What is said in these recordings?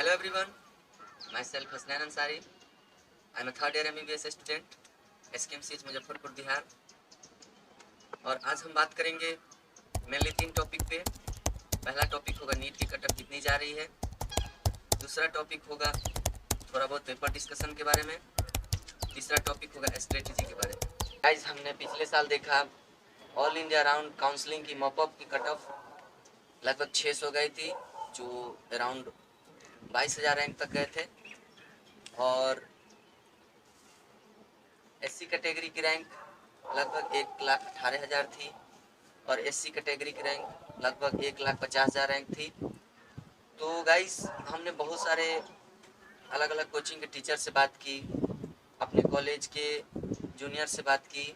Hello everyone, myself Hasnain Ansari. I am a third year MBBS student, SKMCH Muzaffarpur Bihar. और आज हम बात करेंगे मेनली 3 टॉपिक पे। पहला टॉपिक होगा नीट की कट ऑफ कितनी जा रही है। दूसरा टॉपिक होगा थोड़ा बहुत पेपर डिस्कशन के बारे में। तीसरा टॉपिक होगा स्ट्रेटेजी के बारे में। गाइस, हमने पिछले साल देखा ऑल इंडिया राउंड काउंसलिंग की मॉपअप की कट ऑफ लगभग 600 गई थी, जो अराउंड 22,000 रैंक तक गए थे। और एससी कैटेगरी की रैंक लगभग 1,18,000 थी और एससी कैटेगरी की रैंक लगभग 1,50,000 रैंक थी। तो गाइस, हमने बहुत सारे अलग अलग कोचिंग के टीचर से बात की, अपने कॉलेज के जूनियर से बात की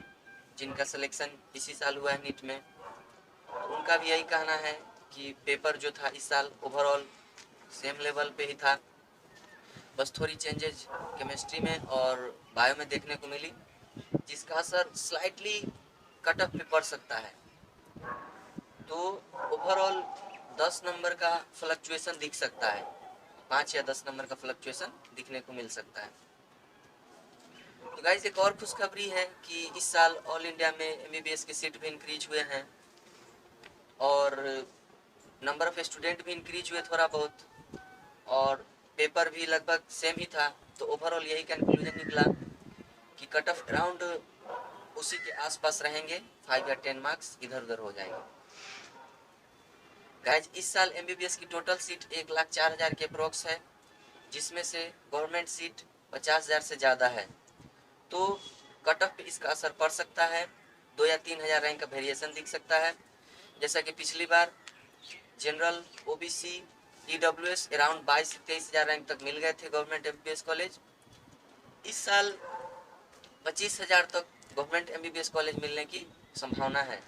जिनका सिलेक्शन इसी साल हुआ है नीट में। तो उनका भी यही कहना है कि पेपर जो था इस साल ओवरऑल सेम लेवल पे ही था, बस थोड़ी चेंजेज केमिस्ट्री में और बायो में देखने को मिली, जिसका असर स्लाइटली कट ऑफ पे पड़ सकता है। तो ओवरऑल 10 नंबर का फ्लक्चुएशन दिख सकता है, 5 या 10 नंबर का फ्लक्चुएशन दिखने को मिल सकता है। तो गाइस, एक और खुशखबरी है कि इस साल ऑल इंडिया में एमबीबीएस के सीट भी इंक्रीज हुए हैं और नंबर ऑफ स्टूडेंट भी इंक्रीज हुए थोड़ा बहुत, और पेपर भी लगभग सेम ही था। तो ओवरऑल यही कंक्लूजन निकला कि कट ऑफ अराउंड उसी के आसपास रहेंगे, 5 या 10 मार्क्स इधर उधर हो जाएंगे। गाइज, इस साल एमबीबीएस की टोटल सीट 1,04,000 के अप्रोक्स है, जिसमें से गवर्नमेंट सीट 50,000 से ज़्यादा है। तो कट ऑफ पे इसका असर पड़ सकता है, 2 या 3,000 रैंक का वेरिएशन दिख सकता है। जैसा कि पिछली बार जनरल, ओबीसी, ईडब्ल्यूएस अराउंड 22 से 23,000 रैंक तक मिल गए थे गवर्नमेंट एमबीबीएस कॉलेज। इस साल 25,000 तक गवर्नमेंट एमबीबीएस कॉलेज मिलने की संभावना है।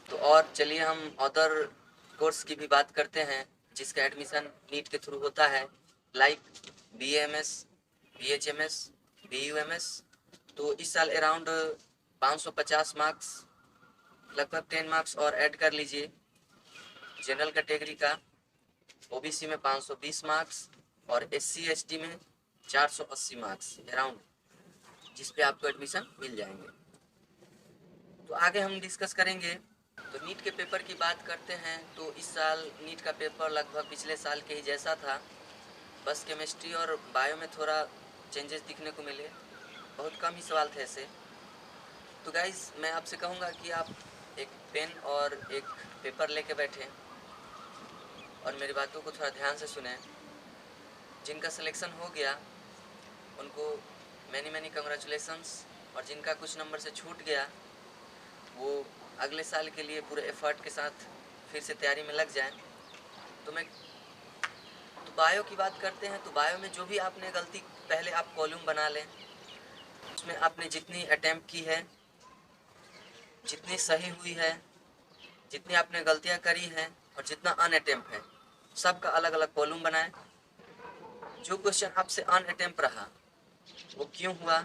तो और चलिए हम अदर कोर्स की भी बात करते हैं जिसका एडमिशन नीट के थ्रू होता है, लाइक बीएमएस, बीएचएमएस, बीयूएमएस। तो इस साल अराउंड 550 मार्क्स, लगभग 10 मार्क्स और ऐड कर लीजिए जनरल कैटेगरी का, ओबीसी में 520 मार्क्स और एससी एसटी में 480 मार्क्स अराउंड, जिस पे आपको एडमिशन मिल जाएंगे। तो आगे हम डिस्कस करेंगे। तो नीट के पेपर की बात करते हैं तो इस साल नीट का पेपर लगभग पिछले साल के ही जैसा था, बस केमिस्ट्री और बायो में थोड़ा चेंजेस दिखने को मिले, बहुत कम ही सवाल थे ऐसे। तो गाइज, मैं आपसे कहूँगा कि आप एक पेन और एक पेपर लेके बैठें और मेरी बातों को थोड़ा ध्यान से सुनें। जिनका सिलेक्शन हो गया उनको मैनी मैनी कंग्रेचुलेसन्स, और जिनका कुछ नंबर से छूट गया वो अगले साल के लिए पूरे एफर्ट के साथ फिर से तैयारी में लग जाएं। तो बायो की बात करते हैं। तो बायो में जो भी आपने गलती, पहले आप कॉलम बना लें, उसमें आपने जितनी अटैम्प्ट की है, जितनी सही हुई है, जितनी आपने गलतियां करी हैं और जितना अनअटेम्प्ट है, सबका अलग अलग कॉलम बनाएं। जो क्वेश्चन आपसे अनअटेम्प्ट रहा वो क्यों हुआ,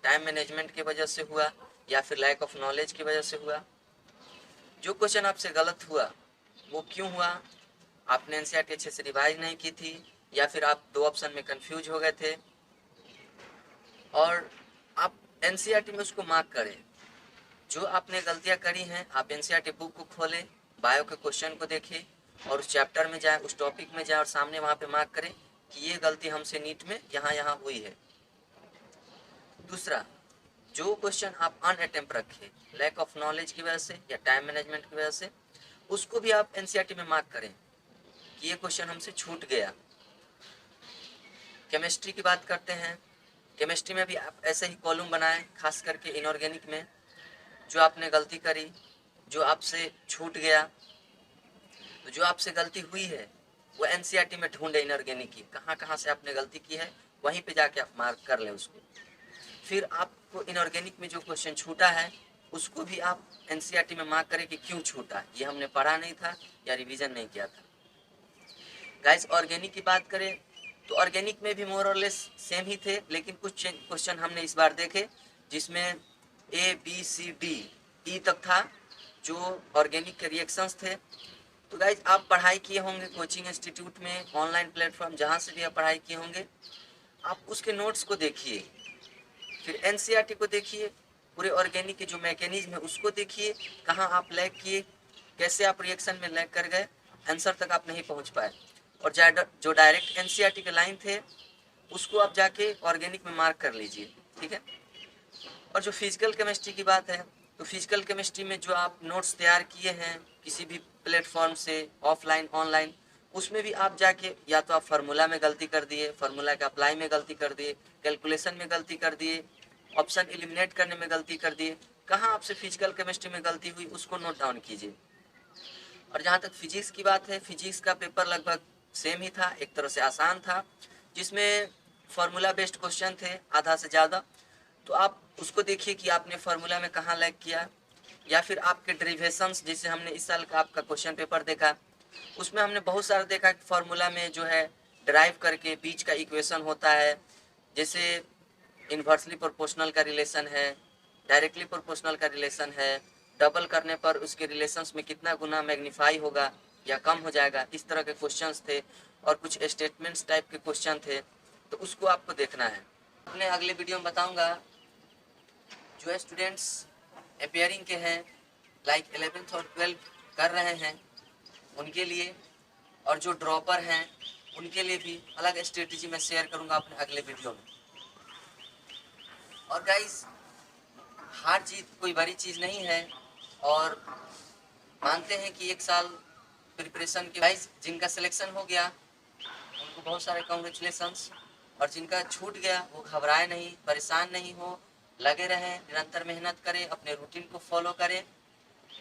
टाइम मैनेजमेंट की वजह से हुआ या फिर लैक ऑफ नॉलेज की वजह से हुआ। जो क्वेश्चन आपसे गलत हुआ वो क्यों हुआ, आपने एनसीईआरटी अच्छे से रिवाइज नहीं की थी या फिर आप 2 ऑप्शन में कंफ्यूज हो गए थे। और आप एनसीईआरटी में उसको मार्क करें। जो आपने गलतियां करी हैं आप एनसीईआरटी बुक को खोलें, बायो के क्वेश्चन को देखें और उस चैप्टर में जाएं, उस टॉपिक में जाएं और सामने वहाँ पे मार्क करें कि ये गलती हमसे नीट में यहाँ यहाँ हुई है। दूसरा, जो क्वेश्चन आप अनअटेम्प्ट रखे लैक ऑफ नॉलेज की वजह से या टाइम मैनेजमेंट की वजह से, उसको भी आप एनसीईआरटी में मार्क करें कि ये क्वेश्चन हमसे छूट गया। केमिस्ट्री की बात करते हैं। केमिस्ट्री में भी आप ऐसे ही कॉलम बनाएं, खास करके इनऑर्गेनिक में जो आपने गलती करी, जो आपसे छूट गया। तो जो आपसे गलती हुई है वो एनसीईआरटी में ढूंढे इनऑर्गेनिक की, कहाँ कहाँ से आपने गलती की है, वहीं पे जाके आप मार्क कर लें उसको। फिर आपको इनऑर्गेनिक में जो क्वेश्चन छूटा है उसको भी आप एनसीईआरटी में मार्क करें कि क्यों छूटा, ये हमने पढ़ा नहीं था या रिवीजन नहीं किया था। गाइस, ऑर्गेनिक की बात करें तो ऑर्गेनिक में भी मोर और लेस सेम ही थे, लेकिन कुछ क्वेश्चन हमने इस बार देखे जिसमें A B C D E तक था, जो ऑर्गेनिक के रिएक्शंस थे। तो गाइज आप पढ़ाई किए होंगे कोचिंग इंस्टीट्यूट में, ऑनलाइन प्लेटफॉर्म जहाँ से भी आप पढ़ाई किए होंगे, आप उसके नोट्स को देखिए, फिर एनसीईआरटी को देखिए, पूरे ऑर्गेनिक के जो मैकेनिज्म है उसको देखिए, कहाँ आप लैग किए, कैसे आप रिएक्शन में लैग कर गए, आंसर तक आप नहीं पहुँच पाए। और जो डायरेक्ट एनसीईआरटी के लाइन थे उसको आप जाके ऑर्गेनिक में मार्क कर लीजिए, ठीक है। और जो फिजिकल केमिस्ट्री की बात है, तो फिजिकल केमिस्ट्री में जो आप नोट्स तैयार किए हैं किसी भी प्लेटफॉर्म से, ऑफलाइन ऑनलाइन, उसमें भी आप जाके या तो आप फार्मूला में गलती कर दिए, फार्मूला के अप्लाई में गलती कर दिए, कैलकुलेशन में गलती कर दिए, ऑप्शन एलिमिनेट करने में गलती कर दिए, कहाँ आपसे फिजिकल केमिस्ट्री में गलती हुई उसको नोट डाउन कीजिए। और जहाँ तक फिजिक्स की बात है, फिजिक्स का पेपर लगभग सेम ही था, एक तरह से आसान था, जिसमें फार्मूला बेस्ड क्वेश्चन थे आधा से ज़्यादा। तो आप उसको देखिए कि आपने फार्मूला में कहाँ लैग किया, या फिर आपके डेरिवेशंस, जैसे हमने इस साल का आपका क्वेश्चन पेपर देखा, उसमें हमने बहुत सारा देखा कि फार्मूला में जो है ड्राइव करके बीच का इक्वेशन होता है, जैसे इन्वर्सली प्रोपोर्शनल का रिलेशन है, डायरेक्टली प्रोपोर्शनल का रिलेशन है, डबल करने पर उसके रिलेशंस में कितना गुना मैग्नीफाई होगा या कम हो जाएगा, इस तरह के क्वेश्चंस थे। और कुछ स्टेटमेंट्स टाइप के क्वेश्चन थे, तो उसको आपको देखना है। अपने अगले वीडियो में बताऊंगा जो स्टूडेंट्स अपेयरिंग के हैं, लाइक 11th और 12th कर रहे हैं उनके लिए, और जो ड्रॉपर हैं उनके लिए भी अलग स्ट्रेटेजी मैं शेयर करूंगा अपने अगले वीडियो में। और गाइस, हार जीत कोई बड़ी चीज़ नहीं है, और मानते हैं कि एक साल प्रिपरेशन के गाइस जिनका सिलेक्शन हो गया उनको बहुत सारे कॉन्ग्रेचुलेसन्स, और जिनका छूट गया वो घबराए नहीं, परेशान नहीं हो, लगे रहें, निरंतर मेहनत करें, अपने रूटीन को फॉलो करें,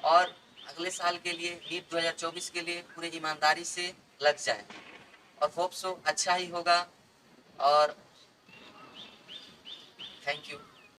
और अगले साल के लिए नीट 2024 के लिए पूरे ईमानदारी से लग जाएं, और होप सो अच्छा ही होगा। और थैंक यू।